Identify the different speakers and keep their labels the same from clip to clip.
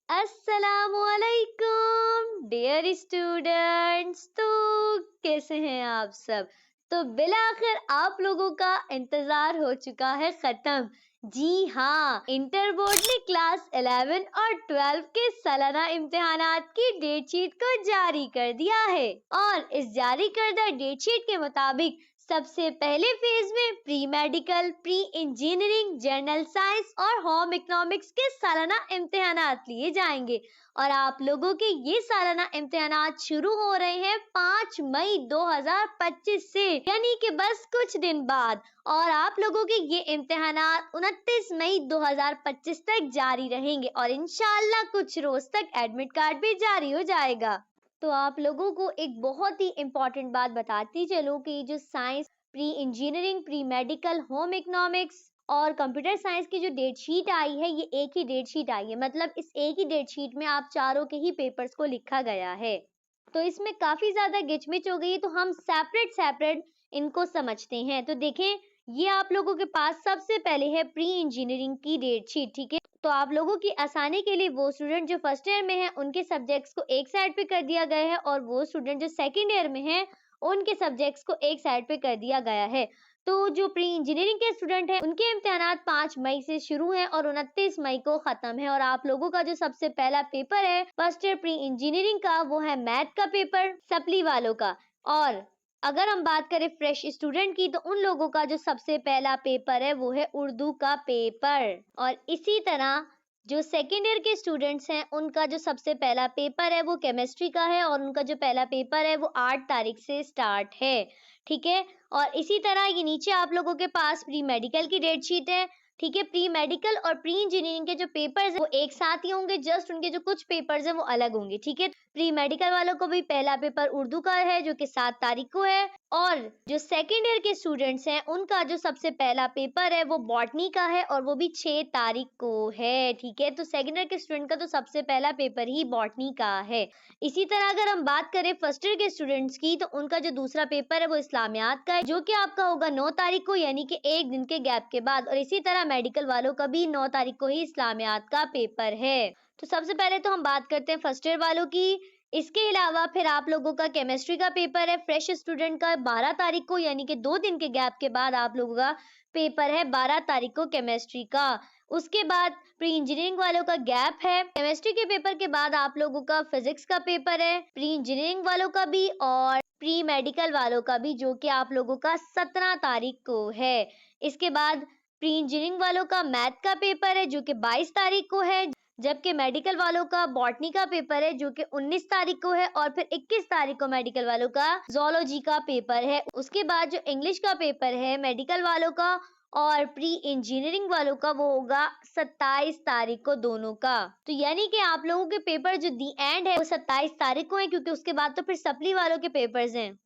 Speaker 1: अस्सलामुअलैकुम dear students. तो कैसे हैं आप सब? तो बिलाखिर आप लोगों का इंतजार हो चुका है खत्म। जी हाँ, इंटर बोर्ड ने क्लास 11 और 12 के सालाना इम्तिहानात की डेट शीट को जारी कर दिया है और इस जारी करदा डेट शीट के मुताबिक सबसे पहले फेज में pre medical, pre engineering, general science और होम इकोनॉमिक्स के सालाना इम्तिहानात लिए जाएंगे और आप लोगों के ये सालाना इम्तिहानात शुरू हो रहे हैं 5 मई 2025 से, यानी कि बस कुछ दिन बाद। और आप लोगों के ये इम्तिहानात 29 मई 2025 तक जारी रहेंगे और इंशाल्लाह कुछ रोज तक एडमिट कार्ड भी जारी हो जाएगा। तो आप लोगों को एक बहुत ही इम्पोर्टेंट बात बताती चलो कि जो science, pre engineering, pre medical, home economics और कंप्यूटर साइंस की जो डेट शीट आई है, ये एक ही डेट शीट आई है। मतलब इस एक ही डेट शीट में आप चारों के ही पेपर्स को लिखा गया है। तो इसमें काफी ज्यादा गिचमिच हो गई, तो हम सेपरेट सेपरेट इनको समझते हैं। तो देखें, ये आप लोगों के पास सबसे पहले है प्री इंजीनियरिंग की डेट शीट, ठीक है। तो आप लोगों की आसानी के लिए वो स्टूडेंट जो फर्स्ट ईयर में है उनके सब्जेक्ट्स को एक साइड पे कर दिया गया है और वो स्टूडेंट जो सेकंड ईयर में है उनके सब्जेक्ट्स को एक साइड पे कर दिया गया है। तो जो प्री इंजीनियरिंग के स्टूडेंट हैं उनके इम्तिहानात 5 मई से शुरू हैं और 29 मई को खत्म है। और आप लोगों का जो सबसे पहला पेपर है फर्स्ट ईयर प्री इंजीनियरिंग का, वो है मैथ का पेपर सप्ली वालों का। और अगर हम बात करें फ्रेश स्टूडेंट की, तो उन लोगों का जो सबसे पहला पेपर है वो है उर्दू का पेपर। और इसी तरह जो सेकेंड ईयर के स्टूडेंट्स हैं उनका जो सबसे पहला पेपर है वो केमिस्ट्री का है और उनका जो पहला पेपर है वो 8 तारीख से स्टार्ट है, ठीक है। और इसी तरह ये नीचे आप लोगों के पास प्री मेडिकल की डेट शीट है, ठीक है। प्री मेडिकल और प्री इंजीनियरिंग के जो पेपर्स हैं वो एक साथ ही होंगे, जस्ट उनके जो कुछ पेपर्स हैं वो अलग होंगे, ठीक है। प्री मेडिकल वालों को भी पहला पेपर उर्दू का है जो कि 7 तारीख को है और जो सेकेंड ईयर के स्टूडेंट्स हैं उनका जो सबसे पहला पेपर है वो बॉटनी का है और वो भी 6 तारीख को है, ठीक है। तो सेकेंड ईयर के स्टूडेंट का तो सबसे पहला पेपर ही बॉटनी का है। इसी तरह अगर हम बात करें फर्स्ट ईयर के स्टूडेंट्स की, तो उनका जो दूसरा पेपर है वो इस्लामियात का है जो कि आपका होगा 9 तारीख को, यानी कि एक दिन के गैप के बाद। और इसी तरह मेडिकल वालों का भी 9 तारीख को ही इस्लामियात का पेपर है। तो सबसे पहले तो हम बात करते हैं फर्स्ट ईयर वालों की। इसके अलावा फिर आप लोगों का केमिस्ट्री का पेपर है फ्रेश स्टूडेंट का 12 तारीख को, यानी कि 2 दिन के गैप के बाद आप लोगों का पेपर है 12 तारीख को केमिस्ट्री का। उसके बाद प्री इंजीनियरिंग वालों का गैप है, केमिस्ट्री के पेपर के बाद आप लोगों का फिजिक्स का पेपर है प्री इंजीनियरिंग वालों का भी और प्री मेडिकल वालों का भी, जो कि आप लोगों का 17 तारीख को है। इसके बाद प्री इंजीनियरिंग वालों का मैथ का पेपर है जो कि 22 तारीख को है, जबकि मेडिकल वालों का बॉटनी का पेपर है जो कि 19 तारीख को है और फिर 21 तारीख को मेडिकल वालों का जोलॉजी का पेपर है। उसके बाद जो इंग्लिश का पेपर है मेडिकल वालों का और प्री इंजीनियरिंग वालों का वो होगा 27 तारीख को दोनों का। तो यानी कि आप लोगों के पेपर जो दी एंड है वो 27 तारीख को है, क्योंकि उसके बाद तो फिर सप्ली वालों के पेपर्स हैं।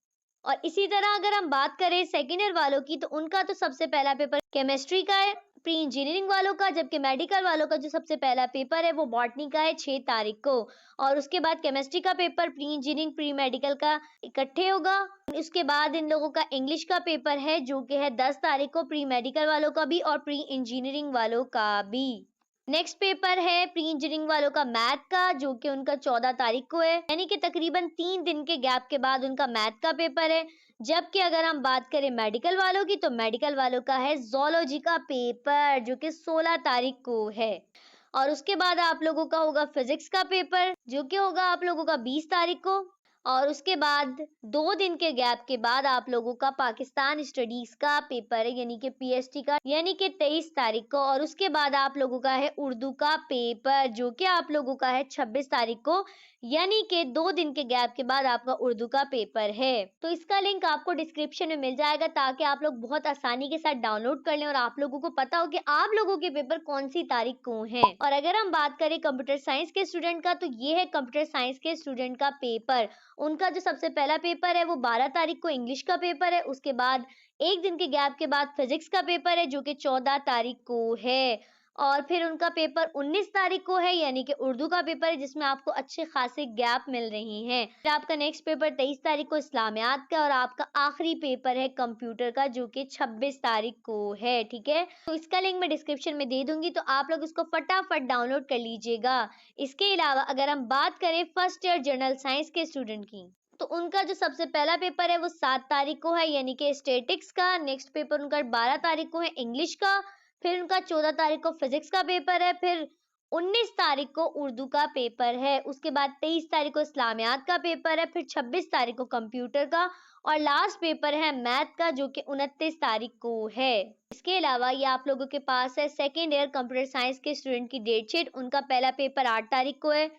Speaker 1: और इसी तरह अगर हम बात करें सेकेंड ईयर वालों की, तो उनका तो सबसे पहला पेपर केमिस्ट्री का है प्री इंजीनियरिंग वालों का, जबकि मेडिकल वालों का जो सबसे पहला पेपर है वो बॉटनी का है 6 तारीख को। और उसके बाद केमिस्ट्री का paper pre engineering pre medical का इकट्ठे होगा। उसके बाद इन लोगों का इंग्लिश का पेपर है जो कि है 10 तारीख को, प्री मेडिकल वालों का भी और प्री इंजीनियरिंग वालों का भी। नेक्स्ट पेपर है प्री इंजीनियरिंग वालों का मैथ का जो कि उनका 14 तारीख को है, यानी कि तकरीबन 3 दिन के गैप के बाद उनका मैथ का पेपर है। जबकि अगर हम बात करें मेडिकल वालों की, तो मेडिकल वालों का है जोलॉजी का पेपर जो कि 16 तारीख को है। और उसके बाद आप लोगों का होगा फिजिक्स का पेपर जो कि होगा आप लोगों का 20 तारीख को। और उसके बाद 2 दिन के गैप के बाद आप लोगों का पाकिस्तान स्टडीज का पेपर है, यानी कि पीएसटी का, यानी कि 23 तारीख को। और उसके बाद आप लोगों का है उर्दू का पेपर जो कि आप लोगों का है 26 तारीख को, यानी कि 2 दिन के गैप के बाद आपका उर्दू का पेपर है। तो इसका लिंक आपको डिस्क्रिप्शन में मिल जाएगा ताकि आप लोग बहुत आसानी के साथ डाउनलोड कर लें और आप लोगों को पता हो कि आप लोगों के पेपर कौन सी तारीख को हैं। और अगर हम बात करें कंप्यूटर साइंस के स्टूडेंट का, तो ये है कंप्यूटर साइंस के स्टूडेंट का पेपर। उनका जो सबसे पहला पेपर है वो 12 तारीख को इंग्लिश का पेपर है। उसके बाद एक दिन के गैप के बाद फिजिक्स का पेपर है जो कि 14 तारीख को है। और फिर उनका पेपर 19 तारीख को है, यानी कि उर्दू का पेपर है जिसमें आपको अच्छे खासे गैप मिल रही हैं। फिर आपका नेक्स्ट पेपर 23 तारीख को इस्लामियात का, और आपका आखिरी पेपर है कंप्यूटर का जो कि 26 तारीख को है। ठीक है, तो इसका लिंक मैं डिस्क्रिप्शन में दे दूंगी, तो आप लोग इसको फटाफट डाउनलोड कर लीजिएगा। इसके अलावा अगर हम बात करें फर्स्ट ईयर जनरल साइंस के स्टूडेंट की, तो उनका जो सबसे पहला पेपर है वो 7 तारीख को है, यानी कि स्टैटिक्स का। नेक्स्ट पेपर उनका 12 तारीख को है इंग्लिश का। फिर उनका 14 तारीख को फिजिक्स का पेपर है। फिर 19 तारीख को उर्दू का पेपर है। उसके बाद 23 तारीख को इस्लामियात का पेपर है। फिर 26 तारीख को कंप्यूटर का, और लास्ट पेपर है मैथ का जो कि 29 तारीख को है। इसके अलावा ये आप लोगों के पास है सेकेंड ईयर कंप्यूटर साइंस के स्टूडेंट की डेट शीट। उनका पहला पेपर 8 तारीख को है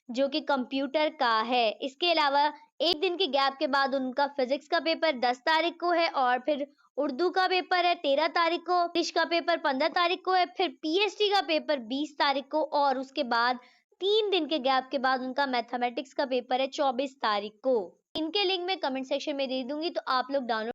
Speaker 1: जो कि कंप्यूटर का है। इसके अलावा एक दिन के गैप के बाद उनका फिजिक्स का पेपर 10 तारीख को है, और फिर उर्दू का पेपर है 13 तारीख को, इंग्लिश का पेपर 15 तारीख को है, फिर पीएचडी का पेपर 20 तारीख को, और उसके बाद 3 दिन के गैप के बाद उनका मैथमेटिक्स का पेपर है 24 तारीख को। इनके लिंक मैं कमेंट सेक्शन में दे दूंगी, तो आप लोग डाउनलोड